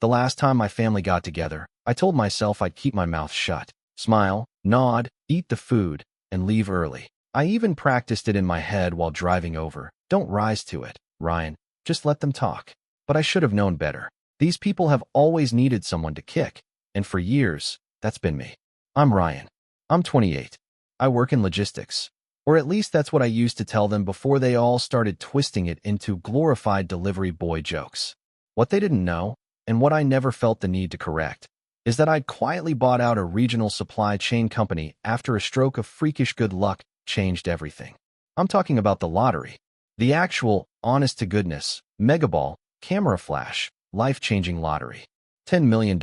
The last time my family got together, I told myself I'd keep my mouth shut, smile, nod, eat the food, and leave early. I even practiced it in my head while driving over. Don't rise to it, Ryan. Just let them talk. But I should have known better. These people have always needed someone to kick, and for years, that's been me. I'm Ryan. I'm 28. I work in logistics. Or at least that's what I used to tell them before they all started twisting it into glorified delivery boy jokes. What they didn't know, and what I never felt the need to correct, is that I'd quietly bought out a regional supply chain company after a stroke of freakish good luck changed everything. I'm talking about the lottery. The actual, honest-to-goodness, megaball, camera flash, life-changing lottery. $10 million.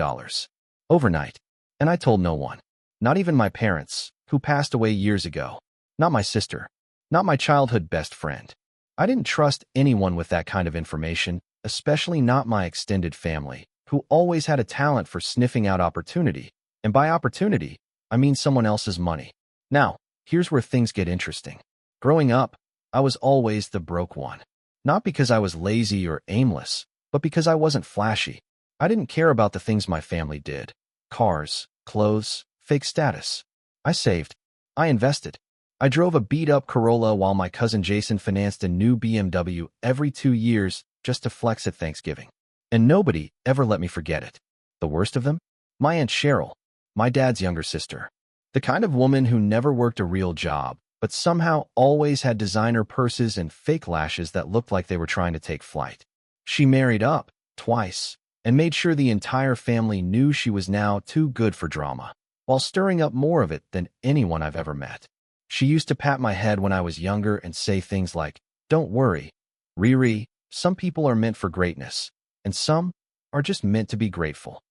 Overnight. And I told no one. Not even my parents, who passed away years ago. Not my sister. Not my childhood best friend. I didn't trust anyone with that kind of information, especially not my extended family, who always had a talent for sniffing out opportunity. And by opportunity, I mean someone else's money. Now, here's where things get interesting. Growing up, I was always the broke one. Not because I was lazy or aimless, but because I wasn't flashy. I didn't care about the things my family did. Cars, clothes, fake status. I saved. I invested. I drove a beat-up Corolla while my cousin Jason financed a new BMW every 2 years just to flex at Thanksgiving. And nobody ever let me forget it. The worst of them? My Aunt Cheryl, my dad's younger sister. The kind of woman who never worked a real job, but somehow always had designer purses and fake lashes that looked like they were trying to take flight. She married up, twice, and made sure the entire family knew she was now too good for drama, while stirring up more of it than anyone I've ever met. She used to pat my head when I was younger and say things like, "Don't worry, Riri, some people are meant for greatness, and some are just meant to be grateful."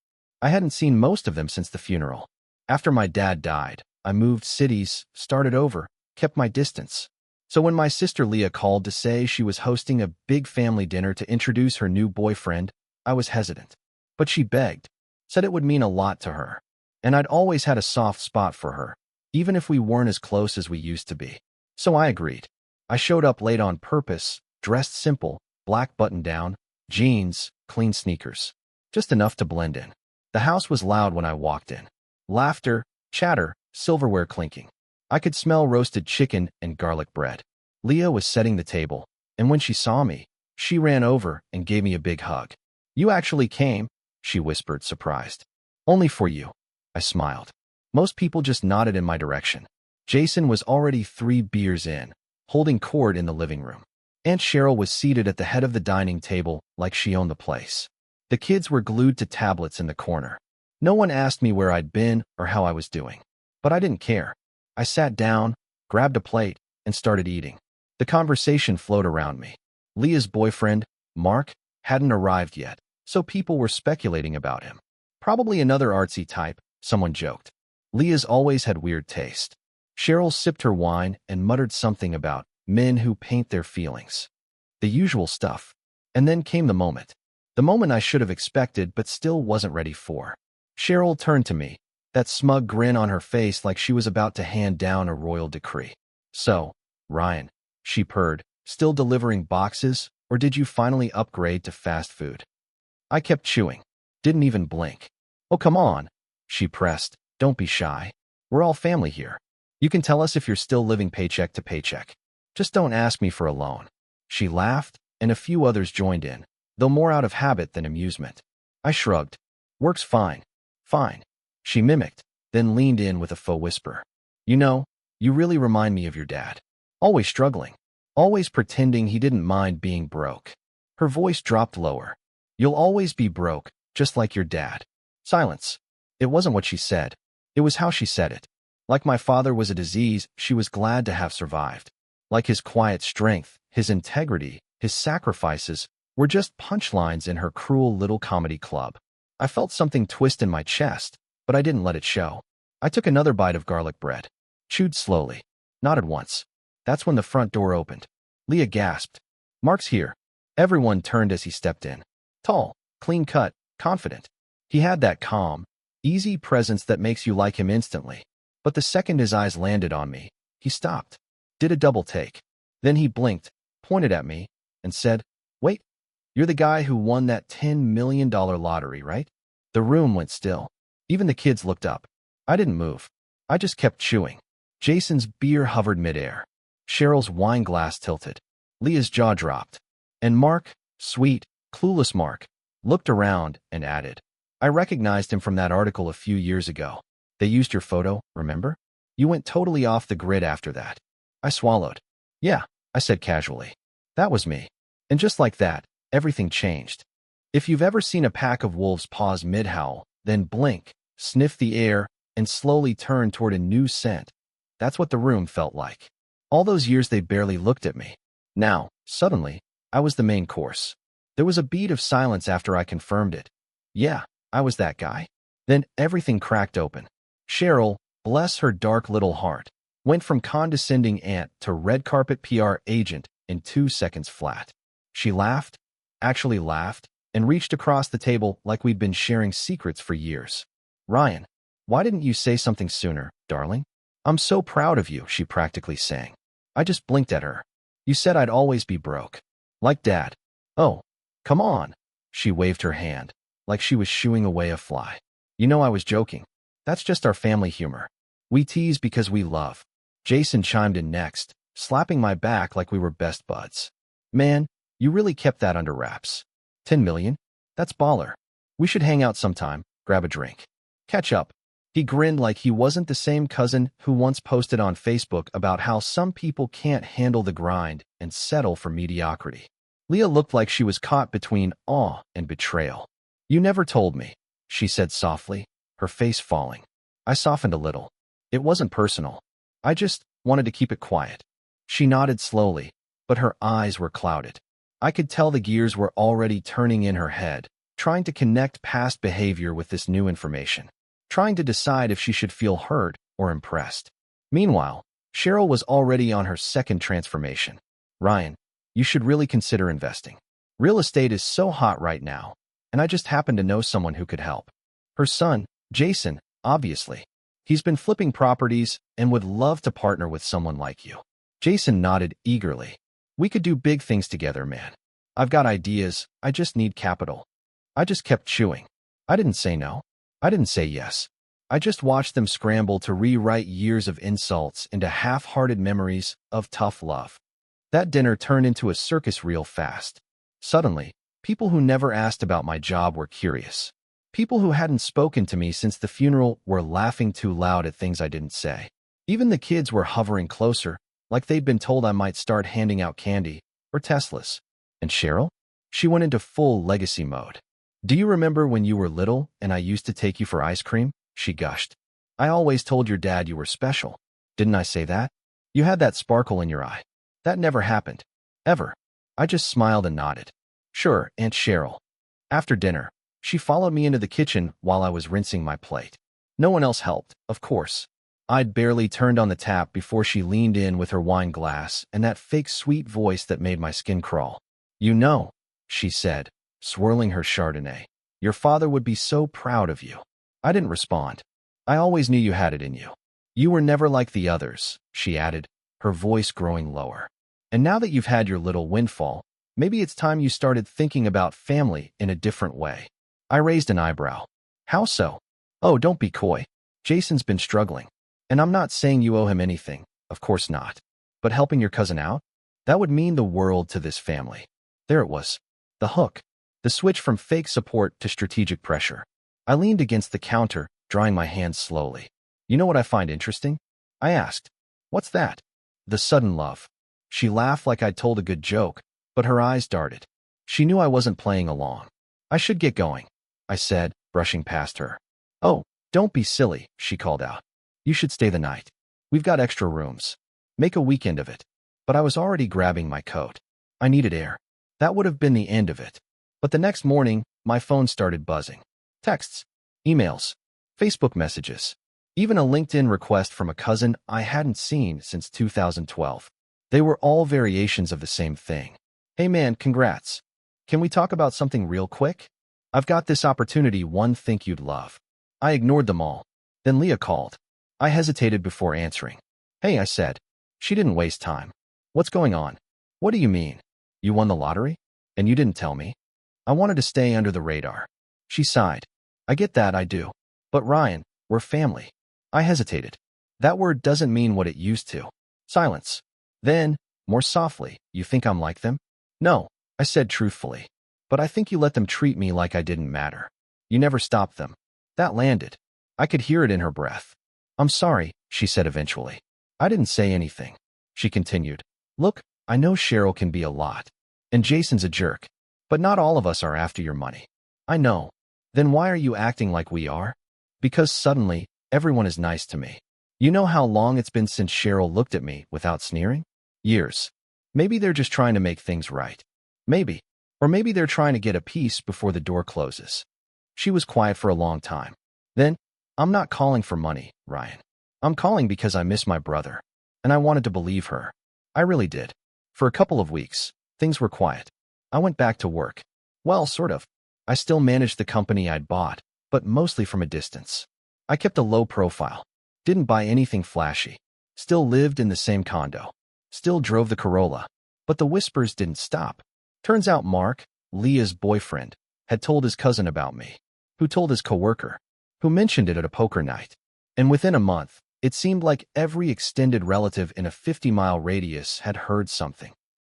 I hadn't seen most of them since the funeral. After my dad died, I moved cities, started over, kept my distance. So when my sister Leah called to say she was hosting a big family dinner to introduce her new boyfriend, I was hesitant. But she begged, said it would mean a lot to her. And I'd always had a soft spot for her, even if we weren't as close as we used to be. So I agreed. I showed up late on purpose, dressed simple, black button-down, jeans, clean sneakers. Just enough to blend in. The house was loud when I walked in. Laughter, chatter, silverware clinking. I could smell roasted chicken and garlic bread. Leah was setting the table, and when she saw me, she ran over and gave me a big hug. "You actually came," she whispered, surprised. "Only for you." I smiled. Most people just nodded in my direction. Jason was already 3 beers in, holding court in the living room. Aunt Cheryl was seated at the head of the dining table like she owned the place. The kids were glued to tablets in the corner. No one asked me where I'd been or how I was doing. But I didn't care. I sat down, grabbed a plate, and started eating. The conversation flowed around me. Leah's boyfriend, Mark, hadn't arrived yet, so people were speculating about him. Probably another artsy type, someone joked. Leah's always had weird taste. Cheryl sipped her wine and muttered something about men who paint their feelings. The usual stuff. And then came the moment. The moment I should have expected but still wasn't ready for. Cheryl turned to me, that smug grin on her face like she was about to hand down a royal decree. "So, Ryan," she purred, "still delivering boxes, or did you finally upgrade to fast food?" I kept chewing. Didn't even blink. "Oh, come on," she pressed. "Don't be shy. We're all family here. You can tell us if you're still living paycheck to paycheck. Just don't ask me for a loan." She laughed, and a few others joined in, though more out of habit than amusement. I shrugged. "Works fine. Fine." She mimicked, then leaned in with a faux whisper. "You know, you really remind me of your dad. Always struggling. Always pretending he didn't mind being broke." Her voice dropped lower. "You'll always be broke, just like your dad." Silence. It wasn't what she said. It was how she said it. Like my father was a disease she was glad to have survived. Like his quiet strength, his integrity, his sacrifices were just punchlines in her cruel little comedy club. I felt something twist in my chest, but I didn't let it show. I took another bite of garlic bread. Chewed slowly. Not at once. That's when the front door opened. Leah gasped. "Mark's here." Everyone turned as he stepped in. Tall, clean-cut, confident. He had that calm, easy presence that makes you like him instantly. But the second his eyes landed on me, he stopped. Did a double take. Then he blinked, pointed at me, and said, "Wait." You're the guy who won that $10 million lottery, right? The room went still. Even the kids looked up. I didn't move. I just kept chewing. Jason's beer hovered midair. Cheryl's wine glass tilted. Leah's jaw dropped. And Mark, sweet, clueless Mark, looked around and added, I recognized him from that article a few years ago. They used your photo, remember? You went totally off the grid after that. I swallowed. Yeah, I said casually. That was me. And just like that, everything changed. If you've ever seen a pack of wolves pause mid-howl, then blink, sniff the air, and slowly turn toward a new scent, that's what the room felt like. All those years they barely looked at me. Now, suddenly, I was the main course. There was a beat of silence after I confirmed it. Yeah, I was that guy. Then everything cracked open. Cheryl, bless her dark little heart, went from condescending aunt to red carpet PR agent in 2 seconds flat. She laughed, actually laughed, and reached across the table like we'd been sharing secrets for years. Ryan, why didn't you say something sooner, darling? I'm so proud of you, she practically sang. I just blinked at her. You said I'd always be broke. Like Dad. Oh, come on. She waved her hand, like she was shooing away a fly. You know I was joking. That's just our family humor. We tease because we love. Jason chimed in next, slapping my back like we were best buds. Man, you really kept that under wraps. 10 million? That's baller. We should hang out sometime, grab a drink. Catch up. He grinned like he wasn't the same cousin who once posted on Facebook about how some people can't handle the grind and settle for mediocrity. Leah looked like she was caught between awe and betrayal. You never told me, she said softly, her face falling. I softened a little. It wasn't personal. I just wanted to keep it quiet. She nodded slowly, but her eyes were clouded. I could tell the gears were already turning in her head, trying to connect past behavior with this new information, trying to decide if she should feel hurt or impressed. Meanwhile, Cheryl was already on her second transformation. Ryan, you should really consider investing. Real estate is so hot right now, and I just happen to know someone who could help. Her son, Jason, obviously. He's been flipping properties and would love to partner with someone like you. Jason nodded eagerly. We could do big things together, man. I've got ideas, I just need capital. I just kept chewing. I didn't say no. I didn't say yes. I just watched them scramble to rewrite years of insults into half-hearted memories of tough love. That dinner turned into a circus reel fast. Suddenly, people who never asked about my job were curious. People who hadn't spoken to me since the funeral were laughing too loud at things I didn't say. Even the kids were hovering closer, like they'd been told I might start handing out candy or Teslas. And Cheryl? She went into full legacy mode. Do you remember when you were little and I used to take you for ice cream? She gushed. I always told your dad you were special. Didn't I say that? You had that sparkle in your eye. That never happened. Ever. I just smiled and nodded. Sure, Aunt Cheryl. After dinner, she followed me into the kitchen while I was rinsing my plate. No one else helped, of course. I'd barely turned on the tap before she leaned in with her wine glass and that fake sweet voice that made my skin crawl. You know, she said, swirling her Chardonnay, your father would be so proud of you. I didn't respond. I always knew you had it in you. You were never like the others, she added, her voice growing lower. And now that you've had your little windfall, maybe it's time you started thinking about family in a different way. I raised an eyebrow. How so? Oh, don't be coy. Jason's been struggling. And I'm not saying you owe him anything, of course not. But helping your cousin out? That would mean the world to this family. There it was. The hook. The switch from fake support to strategic pressure. I leaned against the counter, drying my hands slowly. You know what I find interesting? I asked. What's that? The sudden love. She laughed like I'd told a good joke, but her eyes darted. She knew I wasn't playing along. I should get going, I said, brushing past her. Oh, don't be silly, she called out. You should stay the night. We've got extra rooms. Make a weekend of it. But I was already grabbing my coat. I needed air. That would have been the end of it. But the next morning, my phone started buzzing. Texts, emails, Facebook messages, even a LinkedIn request from a cousin I hadn't seen since 2012. They were all variations of the same thing. Hey man, congrats. Can we talk about something real quick? I've got this opportunity one think you'd love. I ignored them all. Then Leah called. I hesitated before answering. Hey, I said. She didn't waste time. What's going on? What do you mean? You won the lottery? And you didn't tell me? I wanted to stay under the radar. She sighed. I get that, I do. But Ryan, we're family. I hesitated. That word doesn't mean what it used to. Silence. Then, more softly, you think I'm like them? No, I said truthfully. But I think you let them treat me like I didn't matter. You never stopped them. That landed. I could hear it in her breath. I'm sorry, she said eventually. I didn't say anything. She continued. Look, I know Cheryl can be a lot. And Jason's a jerk. But not all of us are after your money. I know. Then why are you acting like we are? Because suddenly, everyone is nice to me. You know how long it's been since Cheryl looked at me without sneering? Years. Maybe they're just trying to make things right. Maybe. Or maybe they're trying to get a piece before the door closes. She was quiet for a long time. Then, I'm not calling for money, Ryan. I'm calling because I miss my brother. And I wanted to believe her. I really did. For a couple of weeks, things were quiet. I went back to work. Well, sort of. I still managed the company I'd bought, but mostly from a distance. I kept a low profile. Didn't buy anything flashy. Still lived in the same condo. Still drove the Corolla. But the whispers didn't stop. Turns out Mark, Leah's boyfriend, had told his cousin about me, who told his coworker, who mentioned it at a poker night. And within a month, it seemed like every extended relative in a 50-mile radius had heard something.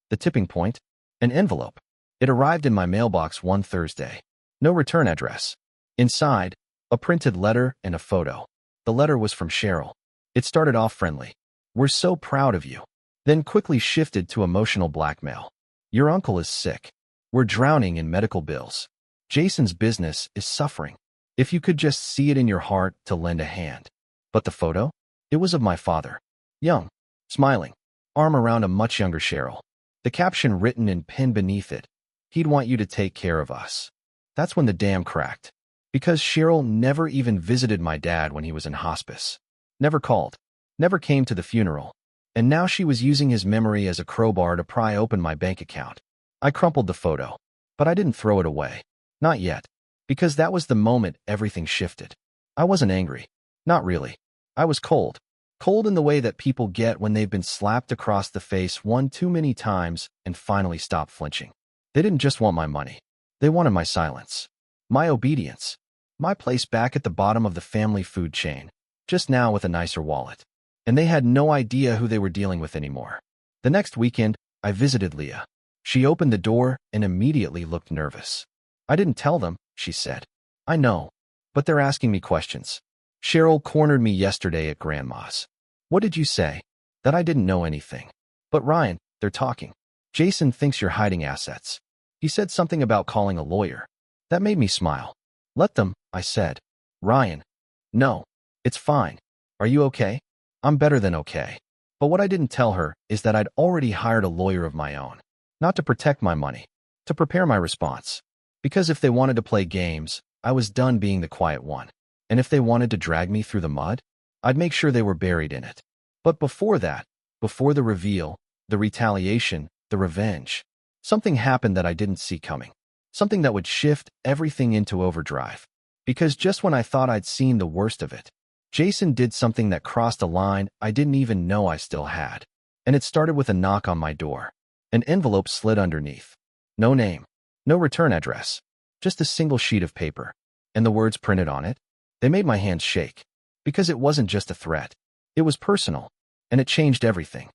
The tipping point? An envelope. It arrived in my mailbox one Thursday. No return address. Inside, a printed letter and a photo. The letter was from Cheryl. It started off friendly. We're so proud of you. Then quickly shifted to emotional blackmail. Your uncle is sick. We're drowning in medical bills. Jason's business is suffering. If you could just see it in your heart to lend a hand. But the photo? It was of my father. Young. Smiling. Arm around a much younger Cheryl. The caption written in pen beneath it. He'd want you to take care of us. That's when the dam cracked. Because Cheryl never even visited my dad when he was in hospice. Never called. Never came to the funeral. And now she was using his memory as a crowbar to pry open my bank account. I crumpled the photo. But I didn't throw it away. Not yet. Because that was the moment everything shifted. I wasn't angry. Not really. I was cold. Cold in the way that people get when they've been slapped across the face one too many times and finally stop flinching. They didn't just want my money. They wanted my silence. My obedience. My place back at the bottom of the family food chain. Just now with a nicer wallet. And they had no idea who they were dealing with anymore. The next weekend, I visited Leah. She opened the door and immediately looked nervous. I didn't tell them, she said. I know. But they're asking me questions. Cheryl cornered me yesterday at Grandma's. What did you say? That I didn't know anything. But Ryan, they're talking. Jason thinks you're hiding assets. He said something about calling a lawyer. That made me smile. Let them, I said. Ryan. No. It's fine. Are you okay? I'm better than okay. But what I didn't tell her is that I'd already hired a lawyer of my own. Not to protect my money. To prepare my response. Because if they wanted to play games, I was done being the quiet one. And if they wanted to drag me through the mud, I'd make sure they were buried in it. But before that, before the reveal, the retaliation, the revenge, something happened that I didn't see coming. Something that would shift everything into overdrive. Because just when I thought I'd seen the worst of it, Jason did something that crossed a line I didn't even know I still had. And it started with a knock on my door. An envelope slid underneath. No name. No return address. Just a single sheet of paper. And the words printed on it? They made my hands shake. Because it wasn't just a threat. It was personal. And it changed everything.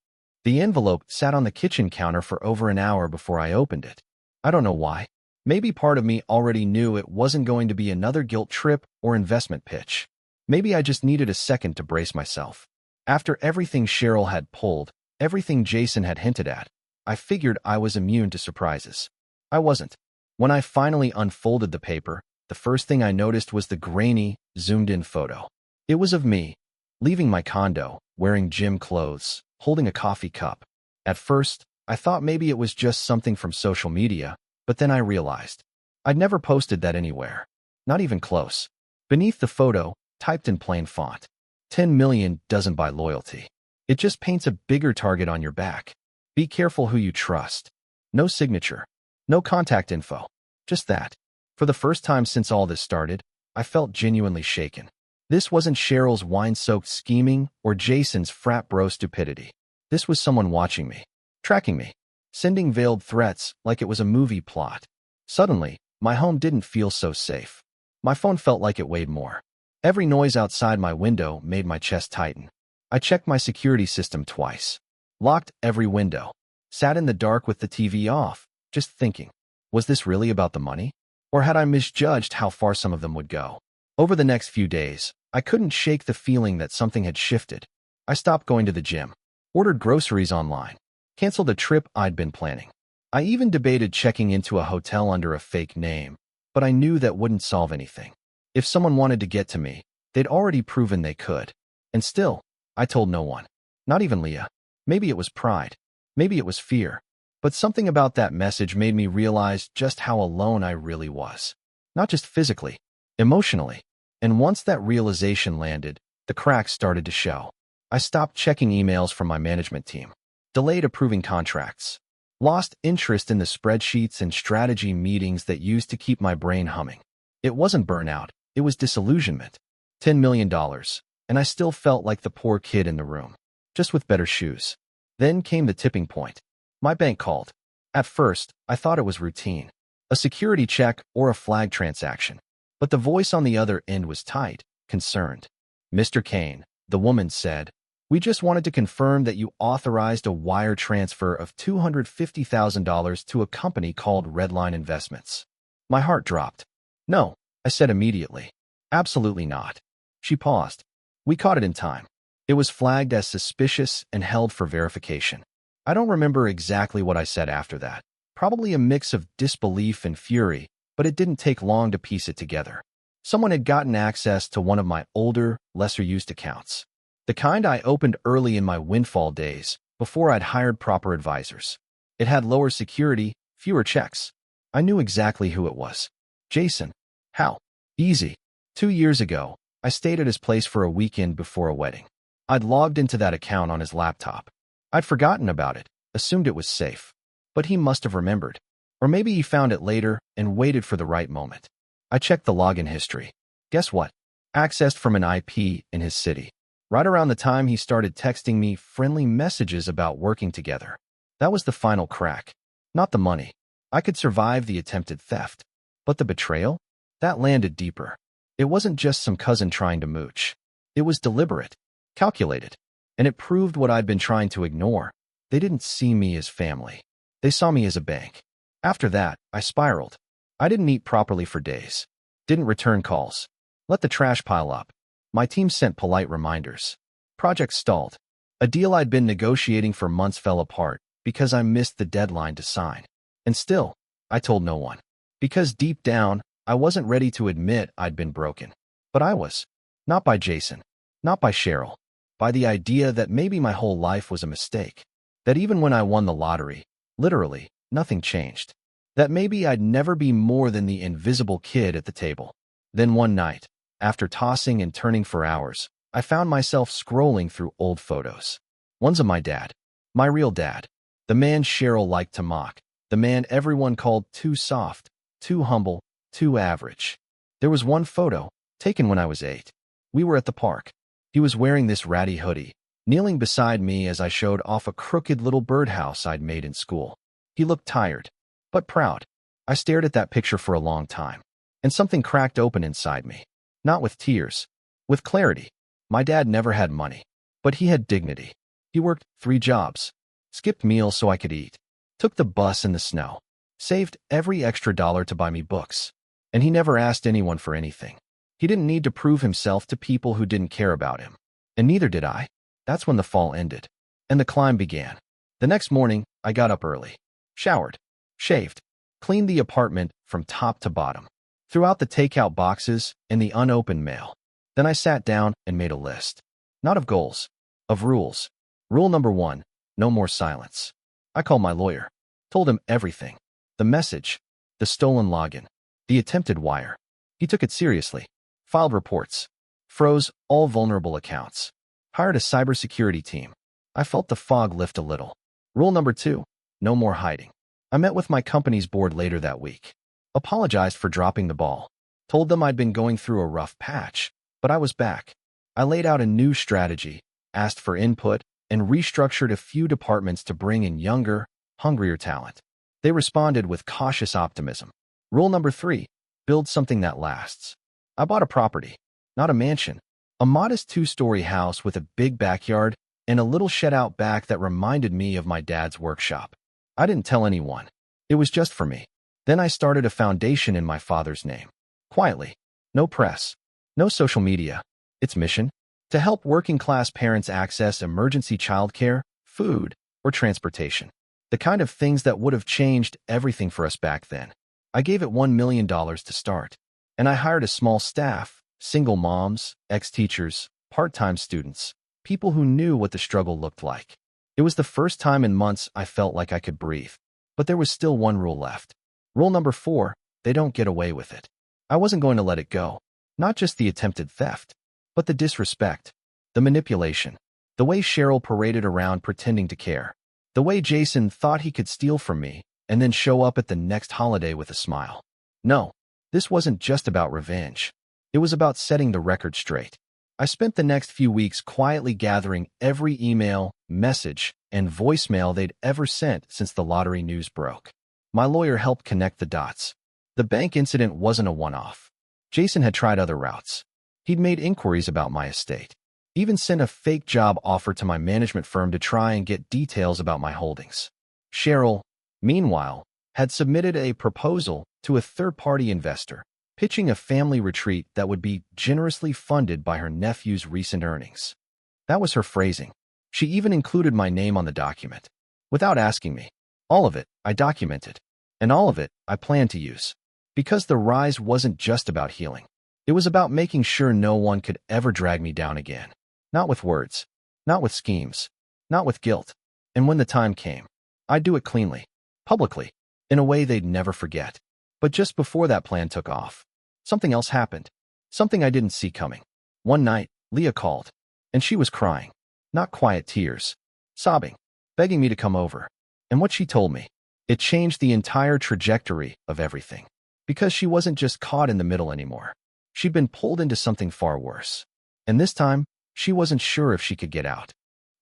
The envelope sat on the kitchen counter for over an hour before I opened it. I don't know why. Maybe part of me already knew it wasn't going to be another guilt trip or investment pitch. Maybe I just needed a second to brace myself. After everything Cheryl had pulled, everything Jason had hinted at, I figured I was immune to surprises. I wasn't. When I finally unfolded the paper, the first thing I noticed was the grainy, zoomed-in photo. It was of me, leaving my condo, wearing gym clothes, holding a coffee cup. At first, I thought maybe it was just something from social media, but then I realized. I'd never posted that anywhere. Not even close. Beneath the photo, typed in plain font, 10 million doesn't buy loyalty. It just paints a bigger target on your back. Be careful who you trust. No signature. No contact info. Just that. For the first time since all this started, I felt genuinely shaken. This wasn't Cheryl's wine-soaked scheming or Jason's frat bro stupidity. This was someone watching me, tracking me, sending veiled threats like it was a movie plot. Suddenly, My home didn't feel so safe. My phone felt like it weighed more. Every noise outside my window made my chest tighten. I checked my security system twice. Locked every window. Sat in the dark with the TV off, just thinking, was this really about the money? Or had I misjudged how far some of them would go? Over the next few days, I couldn't shake the feeling that something had shifted. I stopped going to the gym, ordered groceries online, canceled a trip I'd been planning. I even debated checking into a hotel under a fake name, but I knew that wouldn't solve anything. If someone wanted to get to me, they'd already proven they could. And still, I told no one. Not even Leah. Maybe it was pride. Maybe it was fear. But something about that message made me realize just how alone I really was. Not just physically, emotionally. And once that realization landed, the cracks started to show. I stopped checking emails from my management team. Delayed approving contracts. Lost interest in the spreadsheets and strategy meetings that used to keep my brain humming. It wasn't burnout. It was disillusionment. $10 million. And I still felt like the poor kid in the room. Just with better shoes. Then came the tipping point. My bank called. At first, I thought it was routine. A security check or a flag transaction. But the voice on the other end was tight, concerned. Mr. Kane, the woman said, we just wanted to confirm that you authorized a wire transfer of $250,000 to a company called Redline Investments. My heart dropped. No, I said immediately. Absolutely not. She paused. We caught it in time. It was flagged as suspicious and held for verification. I don't remember exactly what I said after that. Probably a mix of disbelief and fury, but it didn't take long to piece it together. Someone had gotten access to one of my older, lesser-used accounts. The kind I opened early in my windfall days, before I'd hired proper advisors. It had lower security, fewer checks. I knew exactly who it was. Jason. How? Easy. 2 years ago, I stayed at his place for a weekend before a wedding. I'd logged into that account on his laptop. I'd forgotten about it, assumed it was safe. But he must have remembered. Or maybe he found it later and waited for the right moment. I checked the login history. Guess what? Accessed from an IP in his city. Right around the time he started texting me friendly messages about working together. That was the final crack. Not the money. I could survive the attempted theft. But the betrayal? That landed deeper. It wasn't just some cousin trying to mooch. It was deliberate, calculated. And it proved what I'd been trying to ignore. They didn't see me as family. They saw me as a bank. After that, I spiraled. I didn't eat properly for days. Didn't return calls. Let the trash pile up. My team sent polite reminders. Project stalled. A deal I'd been negotiating for months fell apart because I missed the deadline to sign. And still, I told no one. Because deep down, I wasn't ready to admit I'd been broken. But I was. Not by Jason. Not by Cheryl. By the idea that maybe my whole life was a mistake. That even when I won the lottery, literally, nothing changed. That maybe I'd never be more than the invisible kid at the table. Then one night, after tossing and turning for hours, I found myself scrolling through old photos. One's of my dad. My real dad. The man Cheryl liked to mock. The man everyone called too soft, too humble, too average. There was one photo, taken when I was 8. We were at the park. He was wearing this ratty hoodie, kneeling beside me as I showed off a crooked little birdhouse I'd made in school. He looked tired, but proud. I stared at that picture for a long time, and something cracked open inside me. Not with tears, with clarity. My dad never had money, but he had dignity. He worked 3 jobs, skipped meals so I could eat, took the bus in the snow, saved every extra dollar to buy me books, and he never asked anyone for anything. He didn't need to prove himself to people who didn't care about him, and neither did I. That's when the fall ended, and the climb began. The next morning, I got up early, showered, shaved, cleaned the apartment from top to bottom, threw out the takeout boxes and the unopened mail. Then I sat down and made a list. Not of goals, of rules. Rule number 1, no more silence. I called my lawyer, told him everything. The message, the stolen login, the attempted wire. He took it seriously, filed reports, froze all vulnerable accounts, hired a cybersecurity team. I felt the fog lift a little. Rule number 2, no more hiding. I met with my company's board later that week. Apologized for dropping the ball. Told them I'd been going through a rough patch, but I was back. I laid out a new strategy, asked for input, and restructured a few departments to bring in younger, hungrier talent. They responded with cautious optimism. Rule number 3, build something that lasts. I bought a property, not a mansion, a modest 2-story house with a big backyard and a little shed out back that reminded me of my dad's workshop. I didn't tell anyone. It was just for me. Then I started a foundation in my father's name. Quietly. No press. No social media. Its mission? To help working-class parents access emergency childcare, food, or transportation. The kind of things that would have changed everything for us back then. I gave it $1 million to start. And I hired a small staff, single moms, ex-teachers, part-time students, people who knew what the struggle looked like. It was the first time in months I felt like I could breathe. But there was still one rule left. Rule number 4, they don't get away with it. I wasn't going to let it go. Not just the attempted theft, but the disrespect, the manipulation, the way Cheryl paraded around pretending to care, the way Jason thought he could steal from me and then show up at the next holiday with a smile. No, this wasn't just about revenge. It was about setting the record straight. I spent the next few weeks quietly gathering every email, message, and voicemail they'd ever sent since the lottery news broke. My lawyer helped connect the dots. The bank incident wasn't a one-off. Jason had tried other routes. He'd made inquiries about my estate, even sent a fake job offer to my management firm to try and get details about my holdings. Cheryl, meanwhile, had submitted a proposal to a third-party investor, pitching a family retreat that would be generously funded by her nephew's recent earnings. That was her phrasing. She even included my name on the document. Without asking me. All of it, I documented. And all of it, I planned to use. Because the rise wasn't just about healing. It was about making sure no one could ever drag me down again. Not with words. Not with schemes. Not with guilt. And when the time came, I'd do it cleanly. Publicly. In a way they'd never forget. But just before that plan took off, something else happened. Something I didn't see coming. One night, Leah called. And she was crying. Not quiet tears. Sobbing. Begging me to come over. And what she told me, it changed the entire trajectory of everything. Because she wasn't just caught in the middle anymore. She'd been pulled into something far worse. And this time, she wasn't sure if she could get out.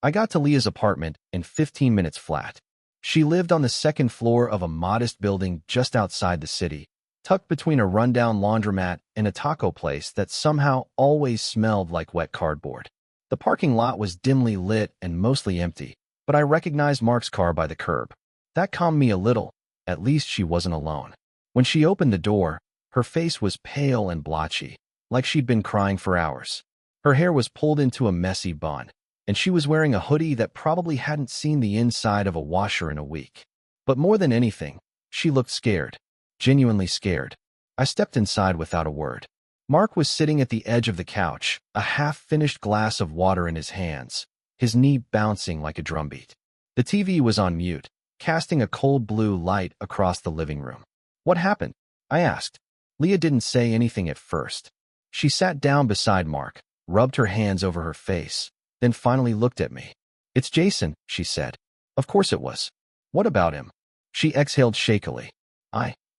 I got to Leah's apartment in 15 minutes flat. She lived on the second floor of a modest building just outside the city, tucked between a rundown laundromat and a taco place that somehow always smelled like wet cardboard. The parking lot was dimly lit and mostly empty, but I recognized Mark's car by the curb. That calmed me a little. At least she wasn't alone. When she opened the door, her face was pale and blotchy, like she'd been crying for hours. Her hair was pulled into a messy bun, and she was wearing a hoodie that probably hadn't seen the inside of a washer in a week. But more than anything, she looked scared. Genuinely scared. I stepped inside without a word. Mark was sitting at the edge of the couch, a half-finished glass of water in his hands, his knee bouncing like a drumbeat. The TV was on mute, casting a cold blue light across the living room. What happened? I asked. Leah didn't say anything at first. She sat down beside Mark, rubbed her hands over her face, then finally looked at me. It's Jason, she said. Of course it was. What about him? She exhaled shakily.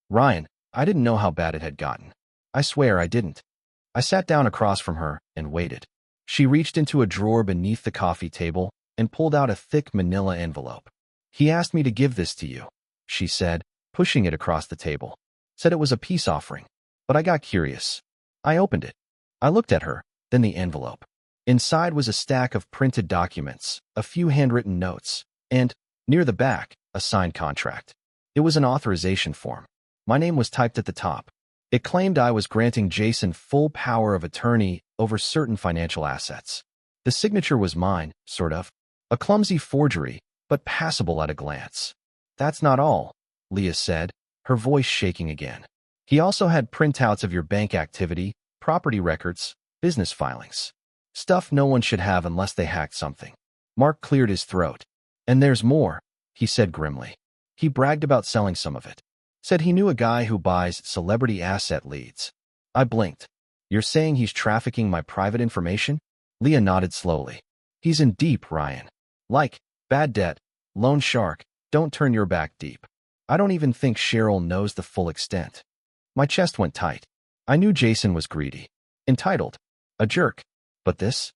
Ryan, I didn't know how bad it had gotten. I swear I didn't. I sat down across from her and waited. She reached into a drawer beneath the coffee table and pulled out a thick manila envelope. He asked me to give this to you, she said, pushing it across the table. Said it was a peace offering. But I got curious. I opened it. I looked at her, then the envelope. Inside was a stack of printed documents, a few handwritten notes, and, near the back, a signed contract. It was an authorization form. My name was typed at the top. It claimed I was granting Jason full power of attorney over certain financial assets. The signature was mine, sort of. A clumsy forgery, but passable at a glance. That's not all, Leah said, her voice shaking again. He also had printouts of your bank activity, property records, business filings. Stuff no one should have unless they hacked something. Mark cleared his throat. And there's more, he said grimly. He bragged about selling some of it. Said he knew a guy who buys celebrity asset leads. I blinked. You're saying he's trafficking my private information? Leah nodded slowly. He's in deep, Ryan. Like, bad debt, loan shark, don't turn your back deep. I don't even think Cheryl knows the full extent. My chest went tight. I knew Jason was greedy. Entitled. A jerk. But this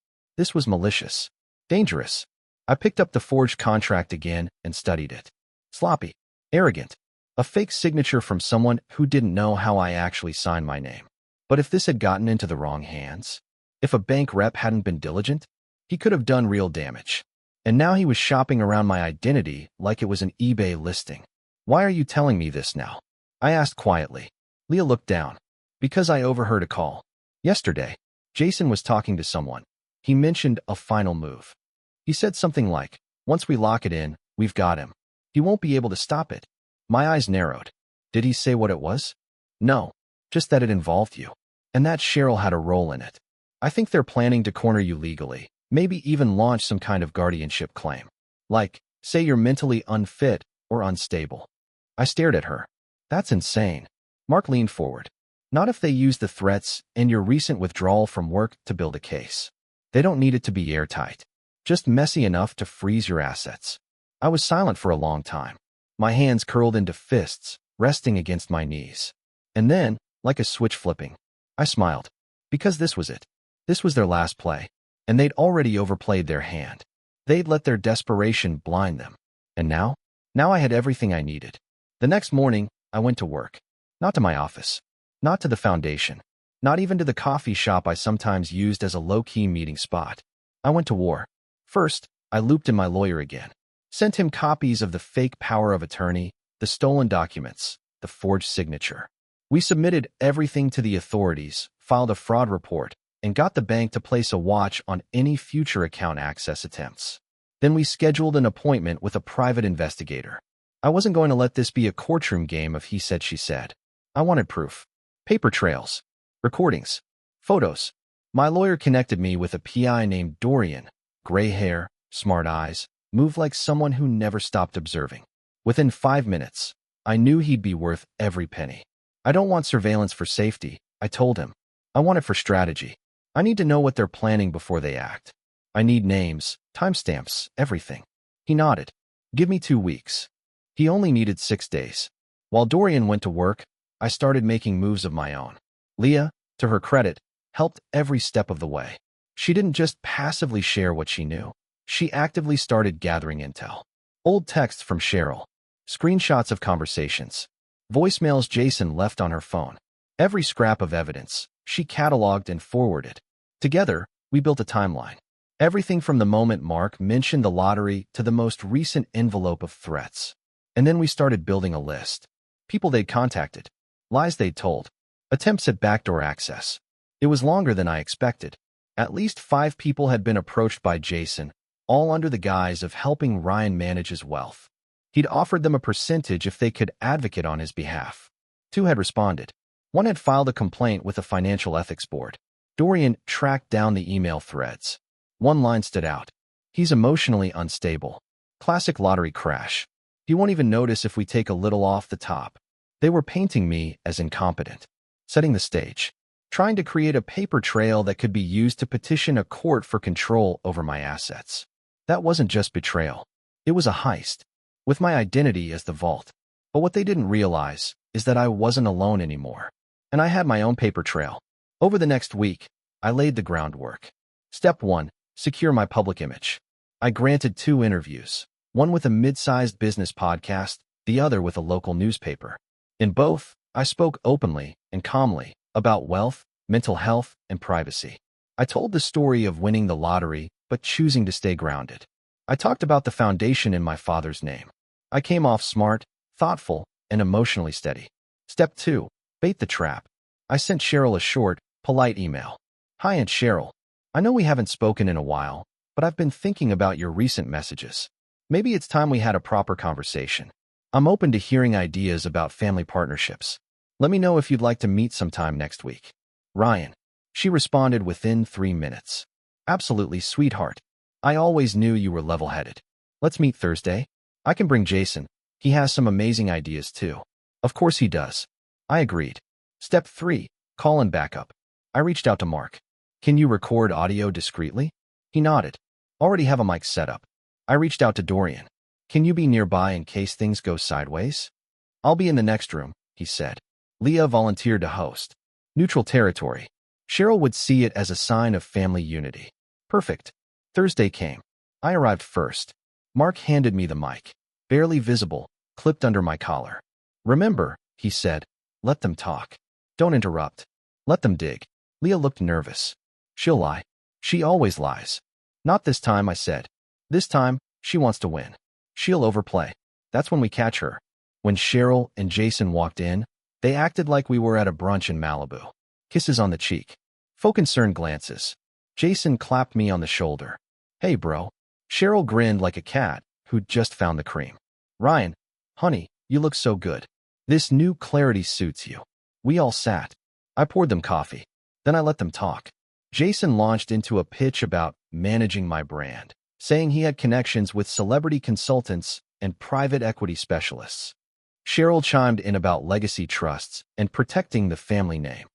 was malicious. Dangerous. I picked up the forged contract again and studied it. Sloppy. Arrogant. A fake signature from someone who didn't know how I actually signed my name. But if this had gotten into the wrong hands, if a bank rep hadn't been diligent, he could have done real damage. And now he was shopping around my identity like it was an eBay listing. Why are you telling me this now? I asked quietly. Leah looked down. Because I overheard a call. Yesterday, Jason was talking to someone. He mentioned a final move. He said something like, once we lock it in, we've got him. He won't be able to stop it. My eyes narrowed. Did he say what it was? No, just that it involved you. And that Cheryl had a role in it. I think they're planning to corner you legally, maybe even launch some kind of guardianship claim. Like, say you're mentally unfit or unstable. I stared at her. That's insane. Mark leaned forward. Not if they use the threats and your recent withdrawal from work to build a case. They don't need it to be airtight. Just messy enough to freeze your assets. I was silent for a long time. My hands curled into fists, resting against my knees. And then, like a switch flipping, I smiled. Because this was it. This was their last play. And they'd already overplayed their hand. They'd let their desperation blind them. And now? Now I had everything I needed. The next morning, I went to work. Not to my office. Not to the foundation. Not even to the coffee shop I sometimes used as a low-key meeting spot. I went to war. First, I looped in my lawyer again. Sent him copies of the fake power of attorney, the stolen documents, the forged signature. We submitted everything to the authorities, filed a fraud report, and got the bank to place a watch on any future account access attempts. Then we scheduled an appointment with a private investigator. I wasn't going to let this be a courtroom game of he said, she said. I wanted proof. Paper trails. Recordings. Photos. My lawyer connected me with a PI named Dorian. Gray hair, smart eyes, moved like someone who never stopped observing. Within 5 minutes, I knew he'd be worth every penny. I don't want surveillance for safety, I told him. I want it for strategy. I need to know what they're planning before they act. I need names, timestamps, everything. He nodded. Give me 2 weeks. He only needed 6 days. While Dorian went to work, I started making moves of my own. Leah, to her credit, helped every step of the way. She didn't just passively share what she knew. She actively started gathering intel. Old texts from Cheryl. Screenshots of conversations. Voicemails Jason left on her phone. Every scrap of evidence, she cataloged and forwarded. Together, we built a timeline. Everything from the moment Mark mentioned the lottery to the most recent envelope of threats. And then we started building a list. People they'd contacted. Lies they'd told. Attempts at backdoor access. It was longer than I expected. At least 5 people had been approached by Jason, all under the guise of helping Ryan manage his wealth. He'd offered them a percentage if they could advocate on his behalf. 2 had responded. 1 had filed a complaint with the Financial Ethics Board. Dorian tracked down the email threads. 1 line stood out. He's emotionally unstable. Classic lottery crash. He won't even notice if we take a little off the top. They were painting me as incompetent. Setting the stage. Trying to create a paper trail that could be used to petition a court for control over my assets. That wasn't just betrayal. It was a heist, with my identity as the vault. But what they didn't realize is that I wasn't alone anymore. And I had my own paper trail. Over the next week, I laid the groundwork. Step 1, secure my public image. I granted 2 interviews, one with a mid-sized business podcast, the other with a local newspaper. In both, I spoke openly and calmly about wealth, mental health, and privacy. I told the story of winning the lottery, but choosing to stay grounded. I talked about the foundation in my father's name. I came off smart, thoughtful, and emotionally steady. Step 2, bait the trap. I sent Cheryl a short, polite email. Hi, Aunt Cheryl. I know we haven't spoken in a while, but I've been thinking about your recent messages. Maybe it's time we had a proper conversation. I'm open to hearing ideas about family partnerships. Let me know if you'd like to meet sometime next week. Ryan. She responded within 3 minutes. Absolutely, sweetheart. I always knew you were level-headed. Let's meet Thursday. I can bring Jason. He has some amazing ideas too. Of course he does. I agreed. Step 3, call and backup. I reached out to Mark. Can you record audio discreetly? He nodded. Already have a mic set up. I reached out to Dorian. Can you be nearby in case things go sideways? I'll be in the next room, he said. Leah volunteered to host. Neutral territory. Cheryl would see it as a sign of family unity. Perfect. Thursday came. I arrived first. Mark handed me the mic. Barely visible, clipped under my collar. Remember, he said, let them talk. Don't interrupt. Let them dig. Leah looked nervous. She'll lie. She always lies. Not this time, I said. This time, she wants to win. She'll overplay. That's when we catch her. When Cheryl and Jason walked in, they acted like we were at a brunch in Malibu. Kisses on the cheek. Faux concerned glances. Jason clapped me on the shoulder. Hey, bro. Cheryl grinned like a cat who'd just found the cream. Ryan, honey, you look so good. This new clarity suits you. We all sat. I poured them coffee. Then I let them talk. Jason launched into a pitch about managing my brand, saying he had connections with celebrity consultants and private equity specialists. Cheryl chimed in about legacy trusts and protecting the family name.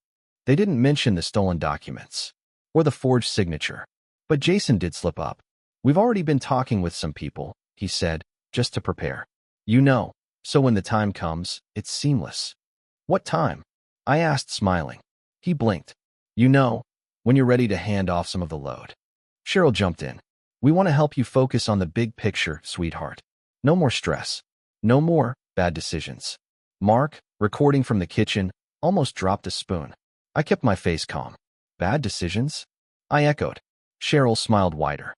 They didn't mention the stolen documents or the forged signature, but Jason did slip up. We've already been talking with some people, he said, just to prepare. You know, so when the time comes, it's seamless. What time? I asked, smiling. He blinked. You know, when you're ready to hand off some of the load. Cheryl jumped in. We want to help you focus on the big picture, sweetheart. No more stress. No more bad decisions. Mark, recording from the kitchen, almost dropped a spoon. I kept my face calm. Bad decisions? I echoed. Cheryl smiled wider.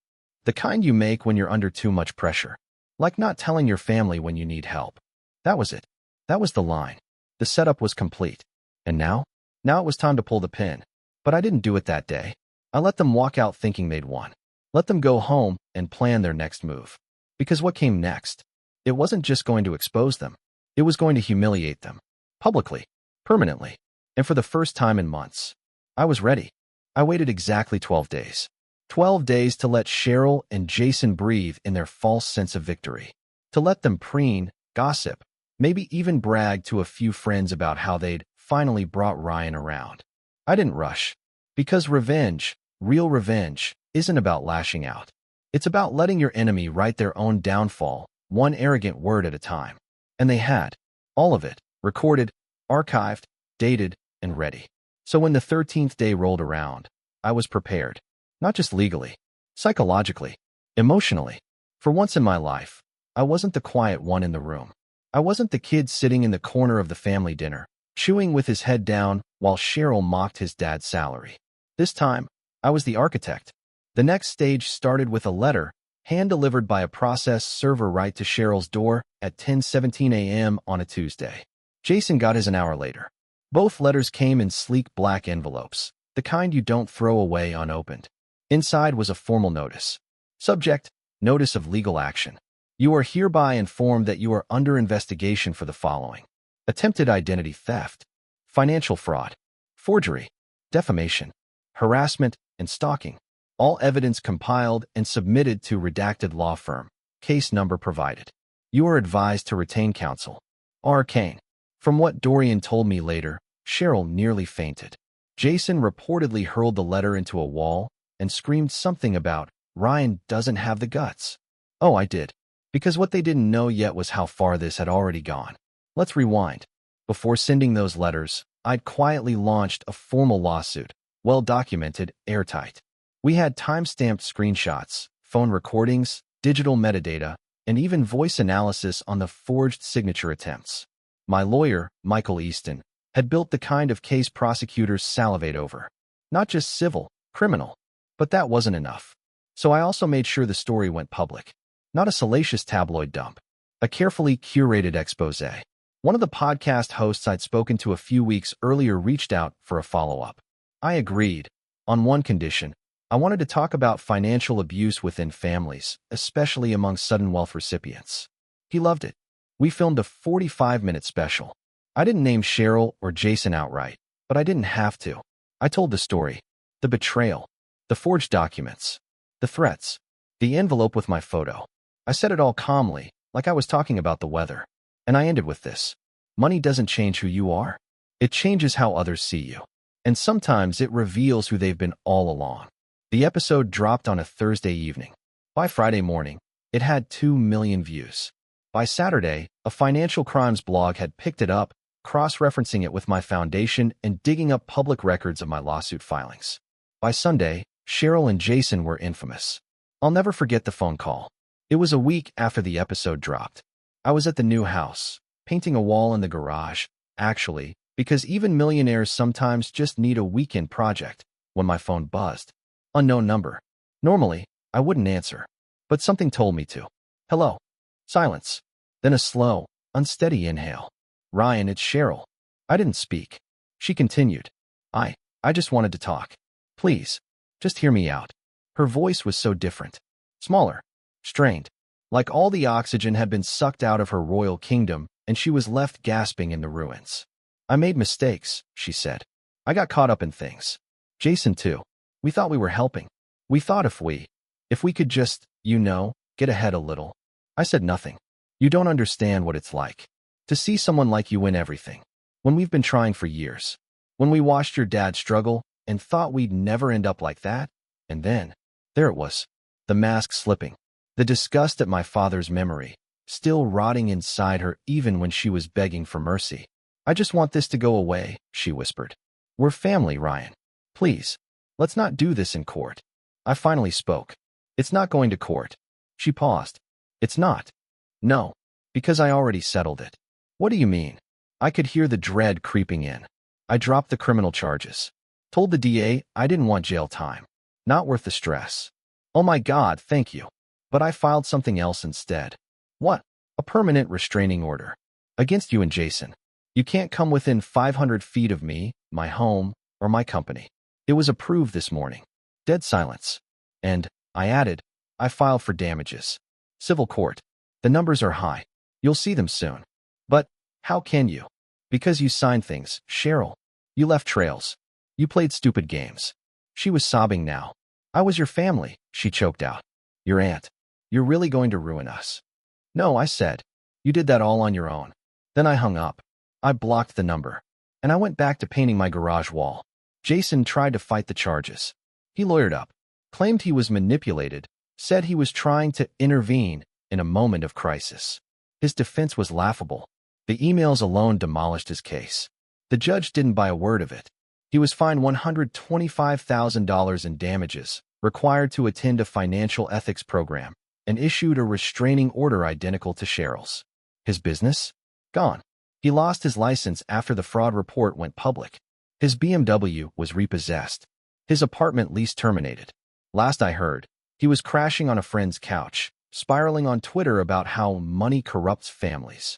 The kind you make when you're under too much pressure. Like not telling your family when you need help. That was it. That was the line. The setup was complete. And now? Now it was time to pull the pin. But I didn't do it that day. I let them walk out thinking they'd won. Let them go home and plan their next move. Because what came next? It wasn't just going to expose them. It was going to humiliate them. Publicly. Permanently. And for the first time in months. I was ready. I waited exactly 12 days. 12 days to let Cheryl and Jason breathe in their false sense of victory. To let them preen, gossip, maybe even brag to a few friends about how they'd finally brought Ryan around. I didn't rush. Because revenge, real revenge, isn't about lashing out. It's about letting your enemy write their own downfall, one arrogant word at a time. And they had. All of it. Recorded, archived, dated, and ready. So when the 13th day rolled around, I was prepared. Not just legally. Psychologically. Emotionally. For once in my life, I wasn't the quiet one in the room. I wasn't the kid sitting in the corner of the family dinner, chewing with his head down while Cheryl mocked his dad's salary. This time, I was the architect. The next stage started with a letter, hand-delivered by a process server right to Cheryl's door at 10:17 a.m. on a Tuesday. Jason got his an hour later. Both letters came in sleek black envelopes, the kind you don't throw away unopened. Inside was a formal notice. Subject, notice of legal action. You are hereby informed that you are under investigation for the following: attempted identity theft, financial fraud, forgery, defamation, harassment, and stalking. All evidence compiled and submitted to redacted law firm. Case number provided. You are advised to retain counsel. Arcane. From what Dorian told me later, Cheryl nearly fainted. Jason reportedly hurled the letter into a wall and screamed something about, Ryan doesn't have the guts. Oh, I did. Because what they didn't know yet was how far this had already gone. Let's rewind. Before sending those letters, I'd quietly launched a formal lawsuit, well-documented, airtight. We had time-stamped screenshots, phone recordings, digital metadata, and even voice analysis on the forged signature attempts. My lawyer, Michael Easton, had built the kind of case prosecutors salivate over. Not just civil, criminal. But that wasn't enough. So I also made sure the story went public. Not a salacious tabloid dump. A carefully curated expose. One of the podcast hosts I'd spoken to a few weeks earlier reached out for a follow-up. I agreed. On one condition, I wanted to talk about financial abuse within families, especially among sudden wealth recipients. He loved it. We filmed a 45-minute special. I didn't name Cheryl or Jason outright, but I didn't have to. I told the story. The betrayal. The forged documents. The threats. The envelope with my photo. I said it all calmly, like I was talking about the weather. And I ended with this. Money doesn't change who you are. It changes how others see you. And sometimes it reveals who they've been all along. The episode dropped on a Thursday evening. By Friday morning, it had 2 million views. By Saturday, a financial crimes blog had picked it up, cross-referencing it with my foundation and digging up public records of my lawsuit filings. By Sunday, Cheryl and Jason were infamous. I'll never forget the phone call. It was a week after the episode dropped. I was at the new house, painting a wall in the garage, actually, because even millionaires sometimes just need a weekend project, when my phone buzzed. Unknown number. Normally, I wouldn't answer, but something told me to. Hello. Silence. Then a slow, unsteady inhale. Ryan, it's Cheryl. I didn't speak. She continued. I just wanted to talk. Please, just hear me out. Her voice was so different. Smaller. Strained. Like all the oxygen had been sucked out of her royal kingdom, and she was left gasping in the ruins. I made mistakes, she said. I got caught up in things. Jason too. We thought we were helping. We thought if we could just, get ahead a little. I said nothing. You don't understand what it's like. To see someone like you win everything. When we've been trying for years. When we watched your dad struggle and thought we'd never end up like that. And then, there it was. The mask slipping. The disgust at my father's memory, still rotting inside her even when she was begging for mercy. I just want this to go away, she whispered. We're family, Ryan. Please, let's not do this in court. I finally spoke. It's not going to court. She paused. It's not. No, because I already settled it. What do you mean? I could hear the dread creeping in. I dropped the criminal charges. Told the DA I didn't want jail time. Not worth the stress. Oh my God, thank you. But I filed something else instead. What? A permanent restraining order. Against you and Jason. You can't come within 500 feet of me, my home, or my company. It was approved this morning. Dead silence. And, I added, I filed for damages. Civil court. The numbers are high. You'll see them soon. But, how can you? Because you signed things, Cheryl. You left trails. You played stupid games. She was sobbing now. I was your family, she choked out. Your aunt. You're really going to ruin us. No, I said. You did that all on your own. Then I hung up. I blocked the number. And I went back to painting my garage wall. Jason tried to fight the charges. He lawyered up. Claimed he was manipulated. Said he was trying to intervene in a moment of crisis. His defense was laughable. The emails alone demolished his case. The judge didn't buy a word of it. He was fined $125,000 in damages, required to attend a financial ethics program, and issued a restraining order identical to Cheryl's. His business? Gone. He lost his license after the fraud report went public. His BMW was repossessed. His apartment lease terminated. Last I heard, he was crashing on a friend's couch, spiraling on Twitter about how money corrupts families.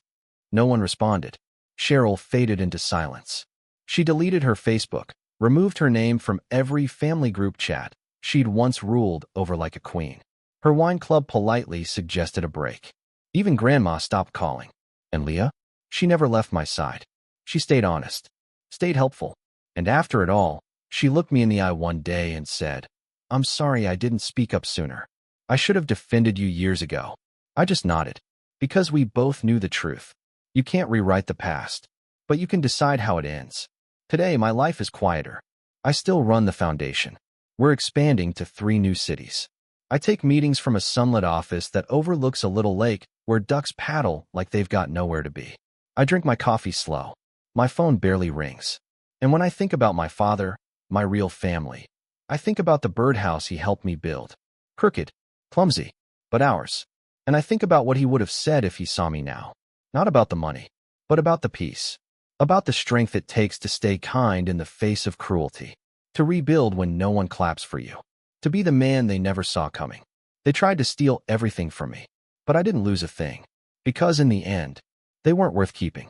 No one responded. Cheryl faded into silence. She deleted her Facebook, removed her name from every family group chat she'd once ruled over like a queen. Her wine club politely suggested a break. Even Grandma stopped calling. And Leah? She never left my side. She stayed honest, stayed helpful. And after it all, she looked me in the eye one day and said, I'm sorry I didn't speak up sooner. I should have defended you years ago. I just nodded. Because we both knew the truth. You can't rewrite the past, but you can decide how it ends. Today, my life is quieter. I still run the foundation. We're expanding to 3 new cities. I take meetings from a sunlit office that overlooks a little lake where ducks paddle like they've got nowhere to be. I drink my coffee slow. My phone barely rings. And when I think about my father, my real family, I think about the birdhouse he helped me build. Crooked, clumsy, but ours. And I think about what he would have said if he saw me now. Not about the money, but about the peace. About the strength it takes to stay kind in the face of cruelty. To rebuild when no one claps for you. To be the man they never saw coming. They tried to steal everything from me, but I didn't lose a thing. Because in the end, they weren't worth keeping.